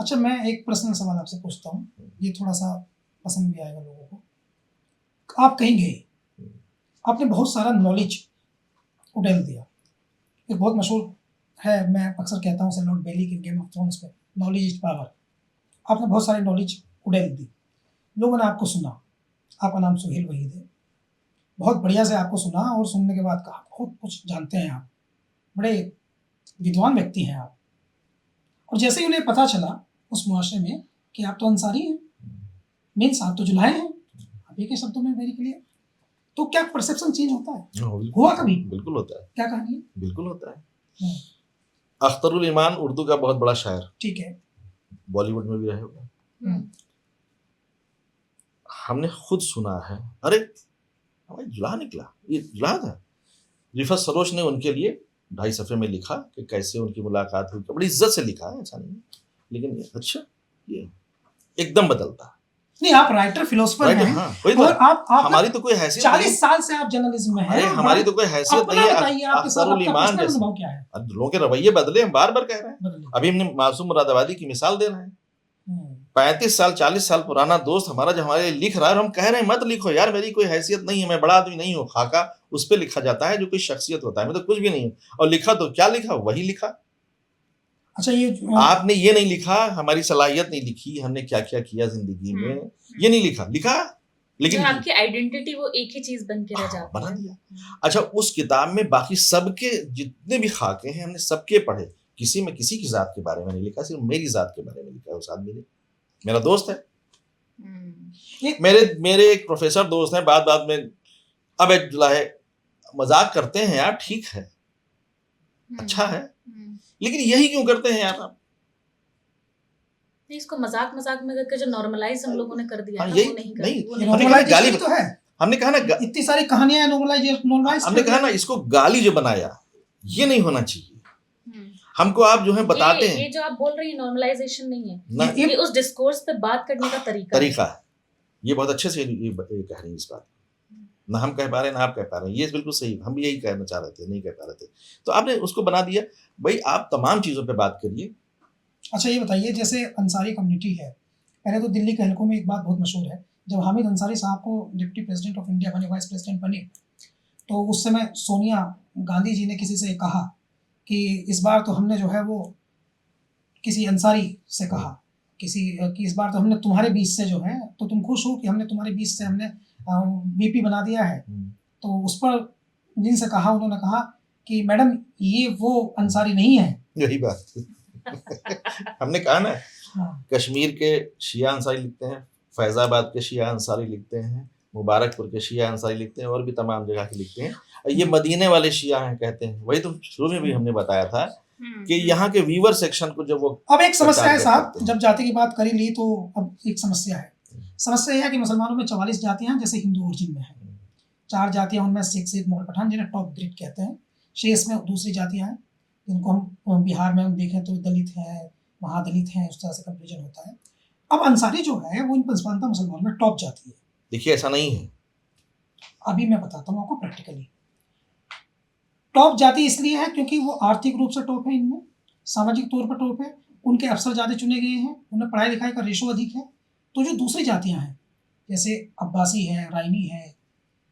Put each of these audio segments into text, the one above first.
अच्छा, मैं एक पर्सनल सवाल आपसे पूछता हूँ, ये थोड़ा सा पसंद भी आएगा लोगों को। आप कहीं गए, आपने बहुत सारा नॉलेज उड़ेल दिया। एक बहुत मशहूर है, मैं अक्सर कहता हूँ, लॉर्ड बेली के गेम ऑफ थ्रोन्स पे, नॉलेज इज पावर। आपने बहुत सारी नॉलेज उड़ेल दी, लोगों ने आपको सुना, आपका नाम सुहेल वहीद है, बहुत बढ़िया से आपको सुना और सुनने के बाद कहा बहुत कुछ जानते हैं आप, बड़े विद्वान व्यक्ति हैं आप। और जैसे ही उन्हें पता चला उस मुआशरे में कि आप तो अंसारी हैं, मीन्स आप तो जुलाहे हैं, आप ही के शब्दों में मेरे के लिए, तो क्या परसेप्शन चेंज होता है? हुआ कभी? बिल्कुल होता है। क्या कहानी है? बिल्कुल होता है। अख्तरुल ईमान उर्दू का बहुत बड़ा शायर, ठीक है, बॉलीवुड में भी रहे होगा। हमने खुद सुना है, अरे हमारी जुलाहा निकला, ये जुलाहा था। रिफत सरोश ने उनके लिए 2.5 सफ़े में लिखा कि कैसे उनकी मुलाकात हुई, बड़ी इज्जत से लिखा है, ऐसा नहीं है, लेकिन ये अच्छा, ये एकदम बदलता है। नहीं, आप राइटर फिलोसोफर हैं। हाँ, वही तो, और आप हमारी तो कोई हैसियत 40 साल से आप जर्नलिज्म में हैं, हमारी तो कोई हैसियत नहीं है। बताइए आपके साथ आपका पर्सनल अनुभव क्या है? लोगों के रवैये बदले, हम बार बार कह रहे हैं। अभी हमने मासूम मुरादाबादी की मिसाल दे रहे हैं, 35 साल 40 साल पुराना दोस्त हमारा जो हमारे लिए लिख रहा है, और हम कह रहे हैं मत लिखो यार, मेरी कोई हैसियत नहीं है, मैं बड़ा आदमी नहीं हूँ। खाका उस पर लिखा जाता है जो कोई शख्सियत होता है, मैं तो कुछ भी नहीं हूँ। और लिखा तो क्या लिखा, वही लिखा। अच्छा, ये आपने ये नहीं लिखा, हमारी सलाहियत नहीं लिखी, हमने क्या क्या किया जिंदगी में, ये नहीं लिखा, लेकिन आपकी आइडेंटिटी वो एक ही चीज बन के रह जाती बना दिया। अच्छा, उस किताब में बाकी सबके जितने भी खाके हैं, हमने सबके पढ़े, किसी में किसी की जात के बारे में नहीं लिखा, सिर्फ मेरी जात के बारे में लिखा है। उस आदमी ने, मेरा दोस्त है, मेरे एक प्रोफेसर दोस्त हैं, बात में अब जुलाहे मजाक करते हैं यार, ठीक है, अच्छा है, लेकिन यही क्यों करते हैं यार आप? इसको मजाक में करके जो नॉर्मलाइज हम लोगों ने कर दिया है, वो नहीं नॉर्मलाइज तो है। हमने कहा ना, इतनी सारी कहानियां नॉर्मलाइज, हमने कहा ना, इसको गाली जो बनाया, ये नहीं होना चाहिए। हमको आप जो है बताते हैं, ये जो आप बोल रही है नॉर्मलाइजेशन नहीं है, ये उस डिस्कोर्स पे बात करने का तरीका है। ये बहुत अच्छे से ये कह रही है इस बात, ना हम कह पा रहे हैं ना आप कह पा रहे हैं, ये बिल्कुल सही, हम भी यही कहना चाह रहे थे, नहीं कह पा रहे थे, तो आपने उसको बना दिया। भाई आप तमाम चीज़ों पे बात करिए। अच्छा, ये बताइए, जैसे अंसारी कम्युनिटी है, पहले तो दिल्ली के हलकों में एक बात बहुत मशहूर है, जब हामिद अंसारी साहब को डिप्टी प्रेसिडेंट ऑफ इंडिया बने, वाइस प्रेसिडेंट बने, तो उस समय सोनिया गांधी जी ने किसी से कहा कि इस बार तो हमने जो है वो किसी अंसारी से कहा कि इस बार तो हमने तुम्हारे बीच से जो है, तो तुम खुश हो कि हमने तुम्हारे बीच से हमने वीपी बना दिया है। तो उस पर जिनसे कहा, उन्होंने कहा कि मैडम ये वो अंसारी नहीं है। यही बात हमने कहा ना, कश्मीर के शिया अंसारी लिखते हैं, फैजाबाद के शिया अंसारी लिखते हैं, मुबारकपुर के शिया अंसारी लिखते हैं, और भी तमाम जगह के लिखते हैं। ये मदीने वाले शिया हैं कहते हैं, वही तो शुरू में भी हमने बताया था कि यहाँ के वीवर सेक्शन को जब वो, अब एक समस्या है साहब, जब जाति की बात करी ली तो अब एक समस्या है। समस्या यह है कि मुसलमानों में 44 जातियां हैं, जैसे हिंदू ओरिजिन में है। 4 जातियां, उनमें सिख, सिख, मुगल, पठान, जिन्हें टॉप ग्रेड कहते हैं। शेष में दूसरी जातियां हैं, जिनको हम बिहार में हम देखें तो दलित है, महादलित हैं, उस तरह से कंपेरिजन होता है। अब अंसारी जो है वो इन 55 मुसलमानों में टॉप जाति है। देखिए ऐसा नहीं है, अभी मैं बताता हूँ आपको प्रैक्टिकली। टॉप जाति इसलिए है क्योंकि वो आर्थिक रूप से टॉप है, इनमें सामाजिक तौर पर टॉप है, उनके अफसर ज़्यादा चुने गए हैं, उन्हें पढ़ाई लिखाई का रेशो अधिक है। तो जो दूसरी जातियाँ हैं, जैसे अब्बासी है, राइनी है,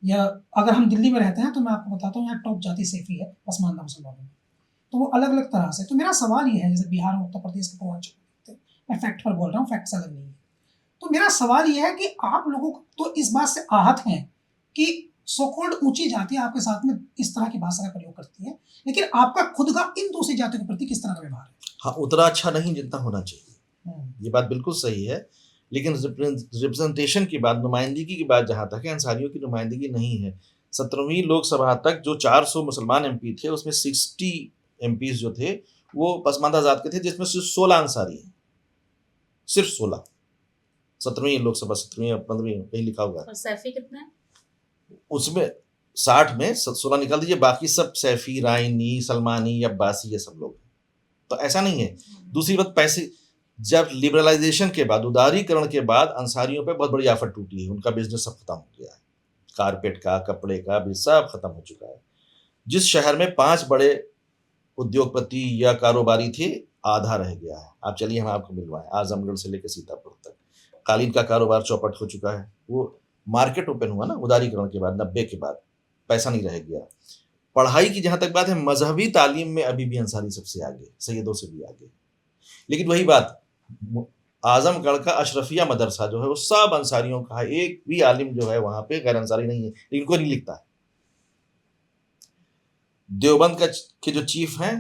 या अगर हम दिल्ली में रहते हैं तो मैं आपको बताता हूँ यहाँ टॉप जाति सैफी है पसमानदा मुसलमानों में। तो वो अलग अलग तरह से। तो मेरा सवाल ये है, जैसे बिहार और उत्तर प्रदेश के पूर्वांचल, मैं फैक्ट पर बोल रहा हूँ, फैक्ट्स अलग नहीं है। तो मेरा सवाल ये है कि आप लोगों को तो इस बात से आहत हैं कि सो कॉल्ड ऊंची जातियां आपके साथ में इस तरह की भाषा का प्रयोग करती है, लेकिन आपका खुद का इन दूसरी जातियों के प्रति किस तरह का व्यवहार है? हाँ, उतना अच्छा नहीं जितना होना चाहिए, ये बात बिल्कुल सही है। लेकिन रिप्रेजेंटेशन की बात, नुमाइंदगी की बात जहाँ तक है, अंसारियों की नुमाइंदगी नहीं है। 17वीं लोकसभा तक जो 400 मुसलमान एमपी थे, उसमें 60 एमपीज जो थे वो पसमानदा जात के थे, जिसमें सिर्फ 16 अंसारी हैं, सिर्फ 16। 17वीं लोकसभा, 17वीं 15वीं कहीं लिखा हुआ है। सैफी कितना है उसमें? 60 में 16 निकाल दीजिए, बाकी सब सैफी, राइनी, सलमानी, अब्बासी, ये सब लोग। तो ऐसा नहीं है। दूसरी बात, पैसे, जब लिबरलाइजेशन के बाद, उदारीकरण के बाद अंसारियों पे बहुत बड़ी आफत टूटी है, उनका बिजनेस सब खत्म हो गया है, कारपेट का, कपड़े का भी सब खत्म हो चुका है। जिस शहर में 5 बड़े उद्योगपति या कारोबारी थे, आधा रह गया है। आप चलिए हम आपको मिलवाएं, आजमगढ़ से लेकर सीतापुर तक कालीन का कारोबार चौपट हो चुका है। वो मार्केट ओपन हुआ ना उदारीकरण के बाद, 90 के बाद, पैसा नहीं रह गया। पढ़ाई की जहां तक बात है, मजहबी तालीम में अभी भी अंसारी सबसे आगे, सैयदों से भी आगे। लेकिन वही बात, आजमगढ़ का अशरफिया मदरसा जो है वो सब अंसारियों का है, एक भी आलिम जो है वहां पे गैर अंसारी नहीं है, लेकिन कोई नहीं लिखता है। देवबंद के जो चीफ हैं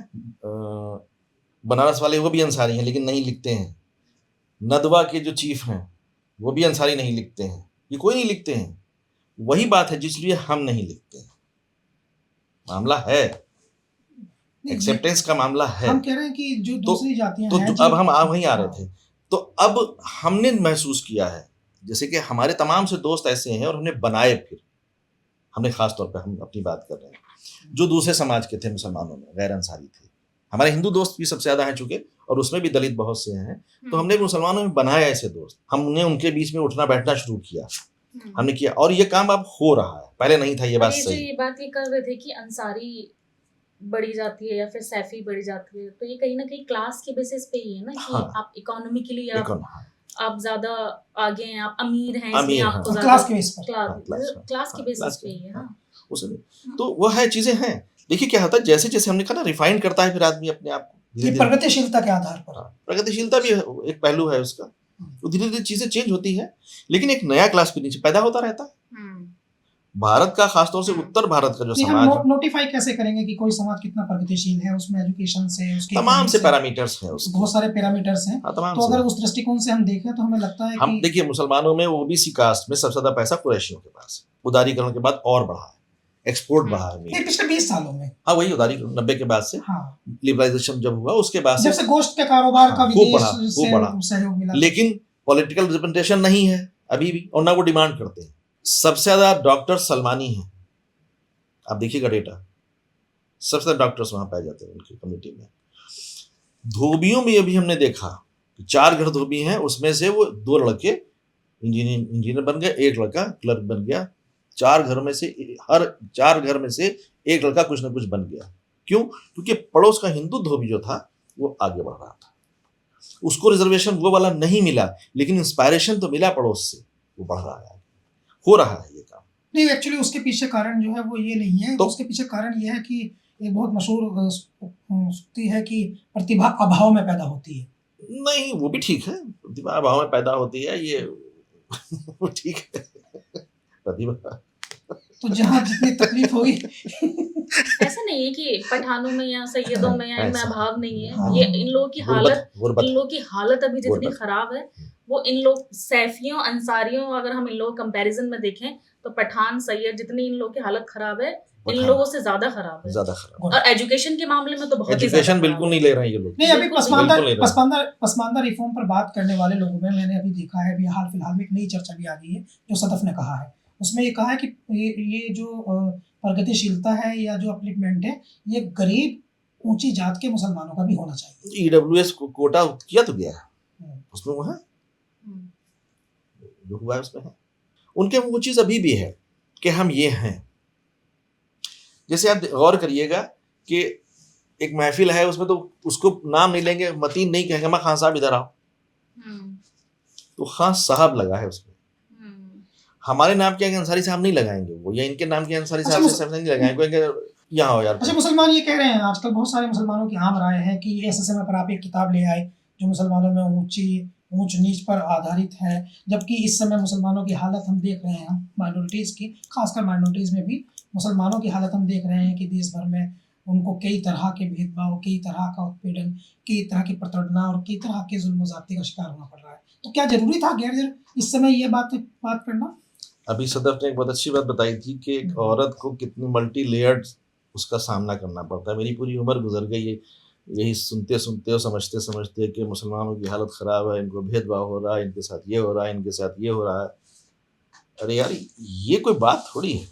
बनारस वाले, वो भी अंसारी हैं लेकिन नहीं लिखते हैं। नदवा के जो चीफ हैं वो भी अंसारी नहीं लिखते हैं, ये कोई नहीं लिखते हैं। वही बात है जिसलिए हम नहीं लिखते हैं। मामला है, एक्सेप्टेंस का मामला है। हम कह रहे हैं कि जो दूसरी जातियां हैं, तो अब हम वहीं आ रहे थे। तो अब हमने महसूस किया है, जैसे कि हमारे तमाम से दोस्त ऐसे हैं और हमने बनाए, फिर हमने खास तौर पे हम अपनी बात कर रहे हैं, जो दूसरे समाज के थे, मुसलमानों में गैर अंसारी थे। हमारे हिंदू दोस्त भी सबसे ज्यादा हैं चूंकि, और उसमें भी दलित बहुत से हैं। तो हमने मुसलमानों में बनाए ऐसे दोस्त, हमने उनके बीच में उठना बैठना शुरू किया, हमने किया, और ये काम अब हो रहा है, पहले नहीं था। ये बात सही। ये बात ये कर रहे थे कि अंसारी बढ़ी जाती है या फिर सैफी बढ़ी जाती है, तो ये कहीं ना कहीं क्लास के बेसिस पे ही है ना, कि हाँ, आप इकोनॉमिकली आप ज्यादा आगे हैं, आप अमीर हैं, इसलिए अमीर, आपको हाँ, क्लास के बेस पर, क्लास के बेसिस पे ही है ना। उसमें तो वो है, चीजें हैं। देखिए क्या होता है, जैसे जैसे हमने कहा ना, रिफाइन करता है फिर आदमी अपने आप को, ये प्रगतिशीलता के आधार पर। प्रगतिशीलता भी एक पहलू है उसका, तो धीरे धीरे चीजें चेंज होती है, लेकिन एक नया क्लास भी नीचे पैदा होता रहता है। भारत का, खासतौर से उत्तर भारत का जो समाज, हम नोटिफाई कैसे करेंगे कि कोई समाज कितना प्रगतिशील है? उसमें एजुकेशन से, उसके तमाम से पैरामीटर्स हैं, उसके बहुत सारे पैरामीटर्स हैं। तो अगर उस दृष्टिकोण से हम देखें तो हमें लगता है हम देखिए, मुसलमानों में ओबीसी कास्ट में सबसे ज्यादा पैसा कुरैशियों के पास, उदारीकरण के बाद और बढ़ा है, एक्सपोर्ट बढ़ा है पिछले 20 सालों में। हाँ, वही उदारीकरण 90 के बाद से, हाँ, लिबरलाइजेशन जब हुआ उसके बाद जब से गोश्त के कारोबार का विदेश से सहयोग मिला, लेकिन पॉलिटिकल रिप्रेजेंटेशन नहीं है अभी भी, और ना वो डिमांड करते हैं। सबसे ज्यादा डॉक्टर सलमानी हैं, आप देखिएगा डेटा, सबसे ज्यादा डॉक्टर्स वहां पाए जाते हैं उनकी कम्युनिटी में। धोबियों में अभी हमने देखा 4 घर धोबी हैं, उसमें से वो 2 लड़के इंजीनियर बन गए, 1 लड़का क्लर्क बन गया। 4 घर में से, हर 4 घर में से 1 लड़का कुछ ना कुछ बन गया। क्यों? क्योंकि पड़ोस का हिंदू धोबी जो था वो आगे बढ़ रहा था, उसको रिजर्वेशन वो वाला नहीं मिला, लेकिन इंस्पायरेशन तो मिला पड़ोस से, वो बढ़ रहा है, हो रहा है ये काम। नहीं, एक्चुअली उसके पीछे कारण जो है वो ये नहीं है, तो उसके पीछे कारण ये है कि एक बहुत मशहूर सूक्ति है कि प्रतिभा अभाव में पैदा होती है। नहीं, वो भी ठीक है, प्रतिभा अभाव में पैदा होती है, ये वो ठीक है, प्रतिभा तो जहाँ जितनी तकलीफ होगी ऐसा नहीं है कि पठानों में या सैयदों में या इनमें अभाव नहीं है। हाँ, ये इन लोगों की हालत अभी जितनी खराब है, वो इन लोग सैफियों, अंसारियों, अगर हम इन लोग कंपैरिजन में देखें तो पठान, सैयद, जितनी इन लोगों की हालत खराब है, इन लोगों से ज्यादा खराब है। और एजुकेशन के मामले में तो बहुत एजुकेशन बिल्कुल नहीं ले रहे हैं ये लोग। नहीं, अभी पसमानदा रिफॉर्म पर बात करने वाले लोगों में मैंने अभी देखा है, अभी हाल फिलहाल में एक नई चर्चा भी आ गई है जो सदफ ने कहा है। उसमें ये कहा है कि ये जो प्रगतिशीलता है या जो अपलिफ्टमेंट है, ये गरीब ऊंची जात के मुसलमानों का भी होना चाहिए। ईडब्ल्यूएस कोटा किया तो गया है, उसमें वो है, जो हुआ है उसमें है। उनके वो चीज अभी भी है कि हम ये हैं। जैसे आप गौर करिएगा कि एक महफिल है, उसमें तो उसको नाम नहीं लेंगे, मतीन नहीं कहेंगे, मैं खान साहब इधर आओ, तो खान साहब लगा है उसमें। हमारे नाम के अंसारी साहब नहीं लगाएंगे वो, या इनके नाम के अंसारी साहब से नहीं लगाएंगे, यहाँ हो यार। अच्छा, मुसलमान ये कह रहे हैं, आजकल बहुत सारे मुसलमानों की आम राय है कि ऐसे समय पर आप एक किताब ले आए जो मुसलमानों में ऊंच नीच पर आधारित है, जबकि इस समय मुसलमानों की हालत हम देख रहे हैं, माइनॉरिटीज़ की, खासकर माइनॉरिटीज़ में भी मुसलमानों की हालत हम देख रहे हैं कि देश भर में उनको कई तरह के भेदभाव, कई तरह का उत्पीड़न, कई तरह की प्रताड़ना और कई तरह के जुल्म ज़्यादती का शिकार होना पड़ रहा है। तो क्या जरूरी था गैर इस समय ये बात करना? अभी सदफ ने एक बहुत अच्छी बात बताई थी कि एक औरत को कितनी मल्टी लेयर्ड उसका सामना करना पड़ता है। मेरी पूरी उम्र गुजर गई है यही सुनते सुनते और समझते समझते कि मुसलमानों की हालत ख़राब है, इनको भेदभाव हो रहा है, इनके साथ ये हो रहा है, इनके साथ ये हो रहा है। अरे यार, ये कोई बात थोड़ी है।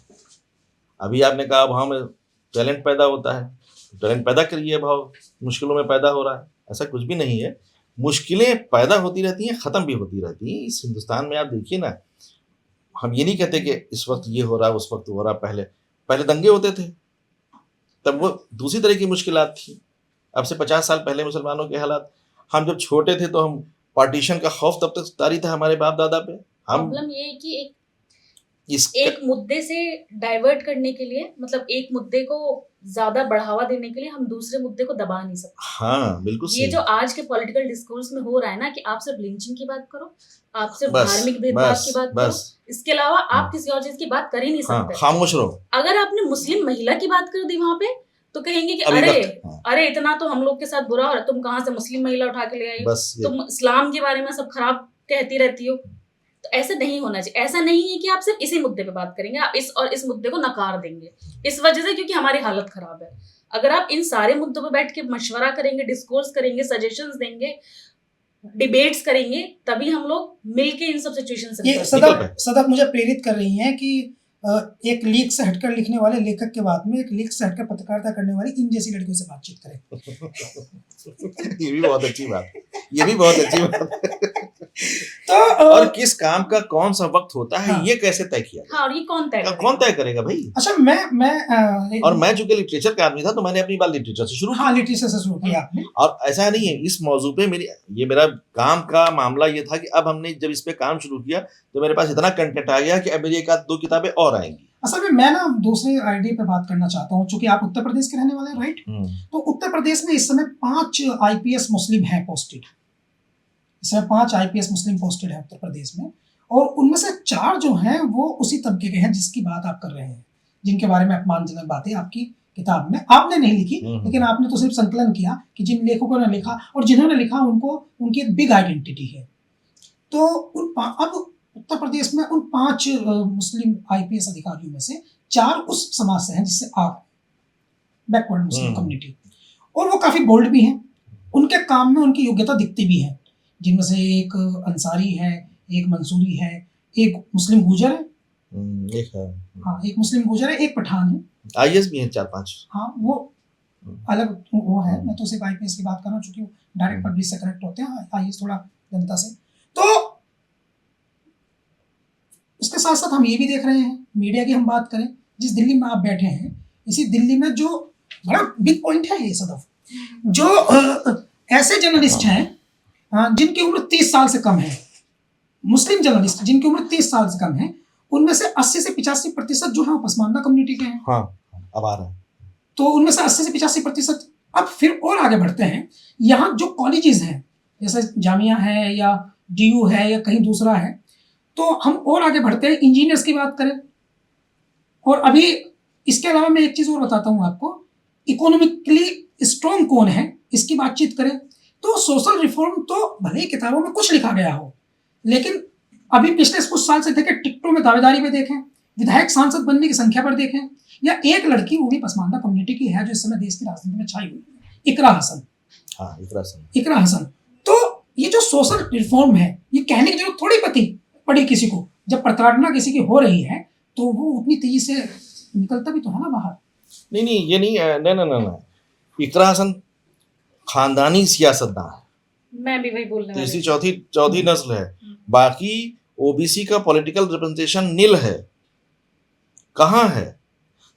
अभी आपने कहा भाव में टैलेंट पैदा होता है, टैलेंट पैदा करिए, भाव मुश्किलों में पैदा हो रहा है, ऐसा कुछ भी नहीं है। मुश्किलें पैदा होती रहती हैं, ख़त्म भी होती रहती हैं। इस हिंदुस्तान में आप देखिए ना, हम ये नहीं कहते कि इस वक्त ये हो रहा है, उस वक्त हो रहा है। पहले दंगे होते थे, तब वो दूसरी तरह की मुश्किलात थी। अब से 50 साल पहले मुसलमानों के हालात, हम जब छोटे थे तो हम पार्टीशन का खौफ तब तक तारी था हमारे बाप दादा पे। हम प्रॉब्लम ये है कि इस एक मुद्दे से डाइवर्ट करने के लिए, मतलब एक मुद्दे को ज्यादा बढ़ावा देने के लिए हम दूसरे मुद्दे को दबा नहीं सकते। हाँ बिल्कुल ये सही। जो आज के पॉलिटिकल डिस्कोर्स में हो रहा है ना कि आप सिर्फ लिंचिंग की बात करो, आप सिर्फ बस धार्मिक भेदभाव बस की बात बस करो, इसके अलावा आप किसी और चीज की बात कर ही नहीं हाँ, सकते। खामोश रहो। अगर आपने मुस्लिम महिला की बात कर दी वहां पे तो कहेंगे कि अभी अरे वक्त, हाँ, अरे इतना तो हम लोग के साथ बुरा हो रहा है, तुम कहाँ से मुस्लिम महिला उठा के ले आई हो, बस ये तुम इस्लाम के बारे में सब खराब कहती रहती हो। तो ऐसा नहीं होना चाहिए। ऐसा नहीं है कि आप सिर्फ इसी मुद्दे पे बात करेंगे, आप इस और इस मुद्दे को नकार देंगे इस वजह से क्योंकि हमारी हालत खराब है। अगर आप इन सारे मुद्दों पे बैठ के मशवरा करेंगे, डिस्कोर्स करेंगे, सजेशंस देंगे, डिबेट्स करेंगे, तभी हम लोग मिलके इन सब सिचुएशन से ये निकल सकते हैं। सदफ मुझे प्रेरित कर रही हैं कि एक लीक से हटकर लिखने वाले लेखक के बाद में एक लीक से हटकर पत्रकारिता करने वाली इन जैसी लड़कियों से बातचीत करें। ये भी बहुत अच्छी बात है, ये भी बहुत अच्छी बात है। तो और किस काम का कौन सा वक्त होता है, हाँ। ये कैसे तय किया हाँ, और ये कौन तय जाए? करेगा? कौन तय करेगा भाई? अच्छा, मैं और मैं चूंकि लिटरेचर का आदमी था तो मैंने अपनी बात लिटरेचर से शुरू की। हाँ, लिटरेचर से शुरू किया आपने। और ऐसा नहीं है, इस मौजू पे मेरा काम का मामला ये था कि अब हमने जब इस पे काम शुरू किया तो मेरे पास इतना कंटेंट आ गया कि अब मेरी एक आध 2 किताबें और आएंगी। असल में मैं ना दूसरे आइडिया पे बात करना चाहता हूँ, चूंकि आप उत्तर प्रदेश के रहने वाले हैं, राइट? तो उत्तर प्रदेश में इस समय 5 IPS मुस्लिम हैं पोस्टेड। इस समय 5 IPS मुस्लिम पोस्टेड है उत्तर प्रदेश में, और उनमें से 4 जो हैं वो उसी तबके के हैं जिसकी बात आप कर रहे हैं, जिनके बारे में अपमानजनक बातें आपकी किताब में आपने नहीं लिखी, लेकिन आपने तो सिर्फ संकलन किया कि जिन लेखकों ने लिखा और जिन्होंने लिखा उनको उनकी एक बिग आइडेंटिटी है। तो अब उत्तर प्रदेश में उन 5 मुस्लिम IPS अधिकारियों में से 4 उस समाज से हैं जिससे आप बैकवर्ड मुस्लिम कम्युनिटी, और वो काफी बोल्ड भी हैं, उनके काम में उनकी योग्यता दिखती भी है, जिनमें से एक अंसारी है, एक मंसूरी है, एक मुस्लिम गुजर है, एक है, हाँ एक मुस्लिम गुजर है, एक पठान है, IAS भी है 4-5। हाँ वो अलग वो है, मैं तो सिर्फ IPS की बात कर रहा हूँ चूंकि डायरेक्ट पब्लिश से कनेक्ट होते हैं, IAS थोड़ा जनता से। तो इसके साथ साथ हम ये भी देख रहे हैं, मीडिया की हम बात करें, जिस दिल्ली में आप बैठे हैं, इसी दिल्ली में जो बड़ा बिग पॉइंट है ये सदफ, जो ऐसे जर्नलिस्ट हैं जिनकी उम्र 30 साल से कम है, मुस्लिम जर्नलिस्ट जिनकी उम्र 30 साल से कम है, उनमें से 80 से 85% जो है वो पसमानदा कम्युनिटी के हैं। हाँ, अब आ रहा है। तो उनमें से 80 से 85%। अब फिर और आगे बढ़ते हैं, यहाँ जो कॉलेजेस हैं जैसे जामिया है या DU है या कहीं दूसरा है, तो हम और आगे बढ़ते हैं, इंजीनियर्स की बात करें, और अभी इसके अलावा मैं एक चीज़ और बताता हूँ आपको, इकोनॉमिकली स्ट्रॉन्ग कौन है इसकी बातचीत करें तो सोशल रिफॉर्म तो भले ही किताबों में कुछ लिखा गया हो, लेकिन अभी पिछले कुछ साल से देखें, टिकटों में दावेदारी में देखें, विधायक सांसद बनने की संख्या पर देखें, या एक लड़की वो भी पसमानदा कम्युनिटी की है जो इस समय देश की राजनीति में छाई हुई है, इकरा हसन। हाँ, इकरा हसन। तो ये जो सोशल रिफॉर्म है, ये कहने की जरूरत थोड़ी पड़ी किसी को, जब प्रताड़ना किसी की हो रही है तो वो उतनी तेजी से निकलता भी तो है ना बाहर। नहीं ये नहीं, इकरा हसन खानदानी सियासतदान है, मैं भी वही बोलने वाली तीसरी थी। चौथी नस्ल है, बाकी OBC का पॉलिटिकल रिप्रेजेंटेशन नील है, कहाँ है?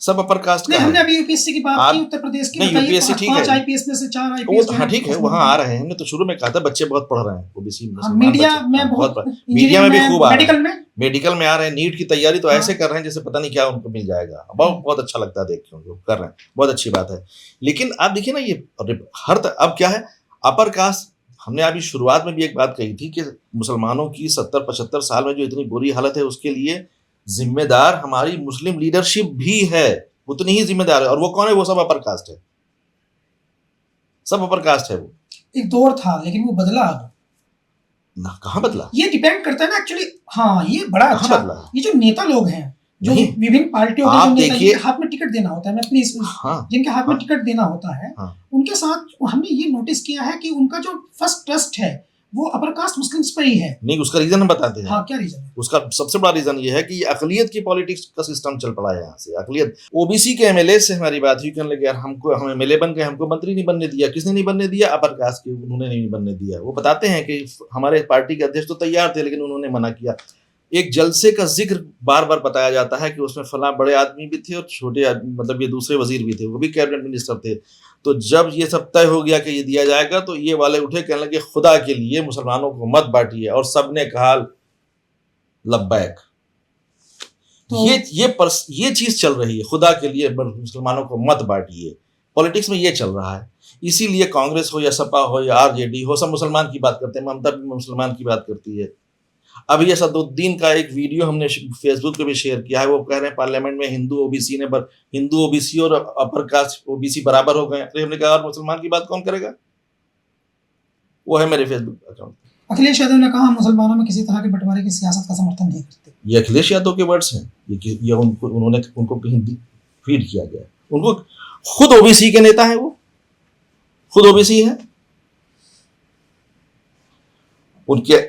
सब अपर कास्ट का नहीं, है। हमने अभी UPSC की बात की, उत्तर प्रदेश की, नहीं, बताइए, UPSC ठीक 5 है, IPS में से 4 वो IPS हाँ ठीक है, वहाँ आ रहे हैं। हमने तो शुरू में कहा था बच्चे बहुत पढ़ रहे हैं OBC में, मीडिया में बहुत, मीडिया में भी खूब आ रहे मेडिकल हैं, मेडिकल में आ रहे हैं, नीट की तैयारी तो ऐसे कर रहे हैं जैसे पता नहीं क्या उनको मिल जाएगा। बहुत अच्छा लगता है देख के, उनको कर रहे हैं, बहुत अच्छी बात है। लेकिन आप देखिए ना, ये अब क्या है, अपर कास्ट। हमने अभी शुरुआत में भी एक बात कही थी कि मुसलमानों की 70-75 साल में जो इतनी बुरी हालत है उसके लिए जिम्मेदार हमारी मुस्लिम लीडरशिप भी है, उतनी ही जिम्मेदार है। और वो कौन है? वो सब अपर कास्ट है, सब अपर कास्ट है। वो एक दौर था लेकिन वो बदला अब ना, कहाँ बदला? ये डिपेंड करता है ना एक्चुअली। हाँ, ये बड़ा अच्छा बदला। ये जो नेता लोग हैं जो विभिन्न पार्टियों के जो नेता, जिनके हाथ में टिकट देना होता है, मैं प्लीज, जिनके हाथ में टिकट देना होता है, उनके साथ हमने ये नोटिस किया है कि उनका जो फर्स्ट ट्रस्ट है वो अपर कास्ट मुस्लिम्स पर ही है। नहीं, उसका रीजन हम बताते हैं। हाँ, क्या रीजन है? उसका सबसे बड़ा रीजन ये है कि ये अकलियत की पॉलिटिक्स का सिस्टम चल पड़ा है यहाँ से। अकलियत OBC के MLA से हमारी बात हुई, कहने लगे यार हम MLA बन गए, हमको मंत्री नहीं बनने दिया। किसने नहीं बनने दिया? अपर कास्ट के, उन्होंने नहीं बनने दिया। वो बताते हैं कि हमारे पार्टी के अध्यक्ष तो तैयार थे लेकिन उन्होंने मना किया। एक जलसे का जिक्र बार बार बताया जाता है कि उसमें फला बड़े आदमी भी थे और छोटे, मतलब ये दूसरे वजीर भी थे, वो भी कैबिनेट मिनिस्टर थे। तो जब ये सब तय हो गया कि ये दिया जाएगा तो ये वाले उठे, कहने लगे खुदा के लिए मुसलमानों को मत बांटिए, और सबने कहा लब्बैक। तो ये चीज चल रही है, खुदा के लिए मुसलमानों को मत बांटिए। पॉलिटिक्स में ये चल रहा है, इसीलिए कांग्रेस हो या सपा हो या आरजेडी हो, सब मुसलमान की बात करते हैं। ममता भी मुसलमान की बात करती है। अभी असदुद्दीन का एक वीडियो हमने फेसबुक पे भी शेयर किया है। वो कह रहे हैं पार्लियामेंट में हिंदू ओबीसी और अपर कास्ट ओबीसी बराबर हो गए। तो हमने कहा और मुसलमान की बात कौन करेगा? वो है मेरे फेसबुक अकाउंट। अखिलेश यादव ने कहा मुसलमानों में किसी तरह के बंटवारे की सियासत का समर्थन नहीं करते। ये अखिलेश यादव के वर्ड्स हैं। ये उनको हिंदी फीड किया गया। उनको खुद ओबीसी के नेता हैं, वो खुद ओबीसी हैं। उनके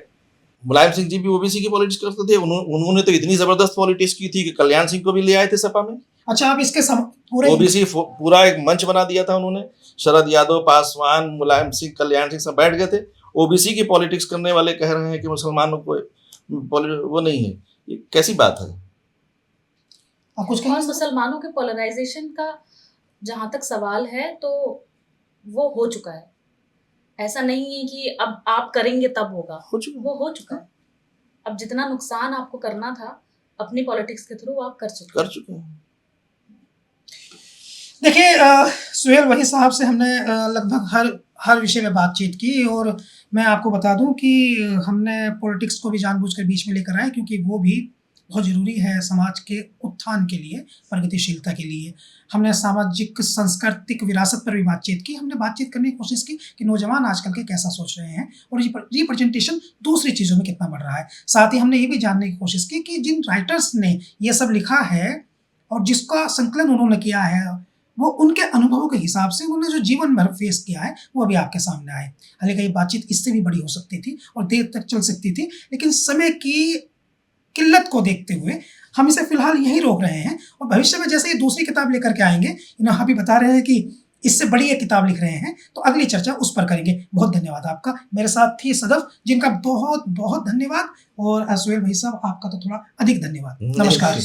मुलायम सिंह जी भी ओबीसी की पॉलिटिक्स करते थे। उन्होंने तो इतनी जबरदस्त पॉलिटिक्स की थी कि कल्याण सिंह को भी ले आए थे सपा में। अच्छा, आप इसके पूरे ओबीसी पूरा एक मंच बना दिया था उन्होंने। शरद यादव, पासवान, मुलायम सिंह, कल्याण सिंह सब बैठ गए थे। ओबीसी की पॉलिटिक्स करने वाले कह रहे हैं कि मुसलमानों को वो नहीं है। ये कैसी बात है? आप कुछ और मुसलमानों के पोलराइजेशन का जहां तक सवाल है तो वो हो चुका है। ऐसा नहीं है कि अब आप करेंगे तब होगा, वो हो चुका है। अब जितना नुकसान आपको करना था अपनी पॉलिटिक्स के थ्रू आप कर चुके हैं। देखिए, सुहेल वही साहब से हमने लगभग हर विषय में बातचीत की, और मैं आपको बता दूं कि हमने पॉलिटिक्स को भी जानबूझकर बीच में लेकर आए, क्योंकि वो भी बहुत ज़रूरी है समाज के उत्थान के लिए, प्रगतिशीलता के लिए। हमने सामाजिक सांस्कृतिक विरासत पर भी बातचीत की। हमने बातचीत करने की कोशिश की कि नौजवान आजकल के कैसा सोच रहे हैं और रिप्रेजेंटेशन दूसरी चीज़ों में कितना बढ़ रहा है। साथ ही हमने ये भी जानने की कोशिश की कि जिन राइटर्स ने ये सब लिखा है और जिसका संकलन उन्होंने किया है, वो उनके अनुभवों के हिसाब से उन्होंने जो जीवन भर फेस किया है वो अभी आपके सामने आए। हालांकि ये बातचीत इससे भी बड़ी हो सकती थी और देर तक चल सकती थी, लेकिन समय की किल्लत को देखते हुए हम इसे फिलहाल यहीं रोक रहे हैं। और भविष्य में जैसे ये दूसरी किताब लेकर के आएंगे, इन्हें अभी बता रहे हैं कि इससे बड़ी एक किताब लिख रहे हैं, तो अगली चर्चा उस पर करेंगे। बहुत धन्यवाद आपका। मेरे साथ थी सदफ, जिनका बहुत बहुत धन्यवाद, और सुहेल भाई साहब आपका तो थोड़ा अधिक धन्यवाद। नमस्कार।